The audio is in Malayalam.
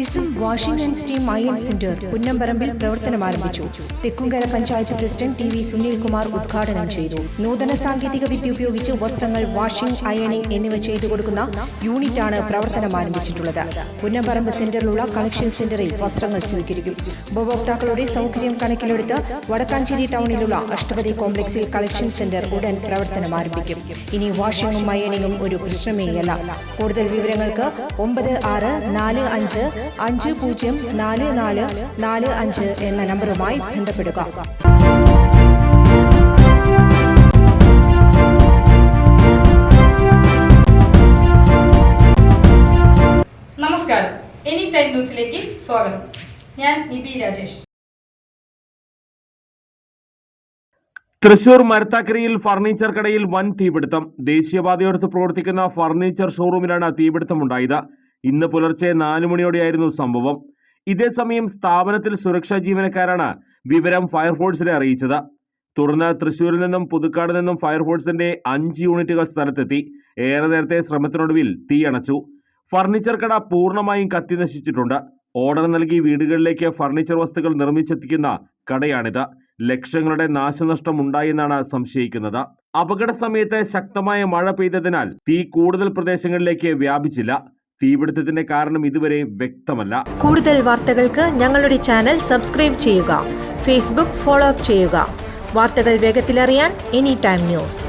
Prism washing and steam iron centre പുന്നമ്പറമ്പിൽ പ്രവർത്തനം ആരംഭിച്ചു. Thekkumkara panchayat president T V Sunilkumar ഉദ്ഘാടനം ചെയ്തു. നൂതന സാങ്കേതിക വിദ്യ ഉപയോഗിച്ച് വസ്ത്രങ്ങൾ വാഷിംഗ്, അയണിംഗ് എന്നിവ ചെയ്തു കൊടുക്കുന്ന യൂണിറ്റാണ് പ്രവർത്തനം ആരംഭിച്ചിട്ടുള്ളത്. പുന്നമ്പറമ്പ് സെന്ററിലുള്ള കളക്ഷൻ സെന്ററിൽ വസ്ത്രങ്ങൾ സ്വീകരിക്കും. ഉപഭോക്താക്കളുടെ സൗകര്യം കണക്കിലെടുത്ത് വടക്കാഞ്ചേരി ടൗണിലുള്ള അഷ്ടപതി കോംപ്ലക്സിൽ കളക്ഷൻ സെന്റർ ഉടൻ പ്രവർത്തനം ആരംഭിക്കും. ഇനി വാഷിംഗും അയണിംഗും ഒരു പ്രശ്നമേയല്ല. കൂടുതൽ വിവരങ്ങൾക്ക് 9650444445 എന്ന നമ്പറുമായി ബന്ധപ്പെടുക. നമസ്കാരം, എനി ടൈം ന്യൂസിലേക്ക് സ്വാഗതം. ഞാൻ നിബി രാജേഷ്. തൃശൂർ മരത്താക്കരയിൽ ഫർണിച്ചർ കടയിൽ വൻ തീപിടുത്തം. ദേശീയപാതയോരത്ത് പ്രവർത്തിക്കുന്ന ഫർണിച്ചർ ഷോറൂമിലാണ് തീപിടുത്തമുണ്ടായത്. ഇന്ന് പുലർച്ചെ 4 മണിയോടെയായിരുന്നു സംഭവം. ഇതേസമയം സ്ഥാപനത്തിൽ സുരക്ഷാ ജീവനക്കാരാണ് വിവരം ഫയർഫോഴ്സിനെ അറിയിച്ചത്. തുടർന്ന് തൃശൂരിൽ നിന്നും പുതുക്കാട് നിന്നും ഫയർഫോഴ്സിന്റെ 5 യൂണിറ്റുകൾ സ്ഥലത്തെത്തി. ഏറെ നേരത്തെ ശ്രമത്തിനൊടുവിൽ തീയണച്ചു. ഫർണിച്ചർ കട പൂർണ്ണമായും കത്തിനശിച്ചിട്ടുണ്ട്. ഓർഡർ നൽകി വീടുകളിലേക്ക് ഫർണിച്ചർ വസ്തുക്കൾ നിർമ്മിച്ചെത്തിക്കുന്ന കടയാണിത്. ലക്ഷങ്ങളുടെ നാശനഷ്ടം ഉണ്ടായെന്നാണ് സംശയിക്കുന്നത്. അപകട സമയത്ത് ശക്തമായ മഴ പെയ്തതിനാൽ തീ കൂടുതൽ പ്രദേശങ്ങളിലേക്ക് വ്യാപിച്ചില്ല. തീപിടുത്തത്തിന്റെ കാരണം ഇതുവരെ വ്യക്തമല്ല. കൂടുതൽ വാർത്തകൾക്ക് ഞങ്ങളുടെ ചാനൽ സബ്സ്ക്രൈബ് ചെയ്യുക. ഫേസ്ബുക്ക് ഫോളോ അപ്പ് ചെയ്യുക. വാർത്തകൾ വേഗത്തിലറിയാൻ എനി ടൈം ന്യൂസ്.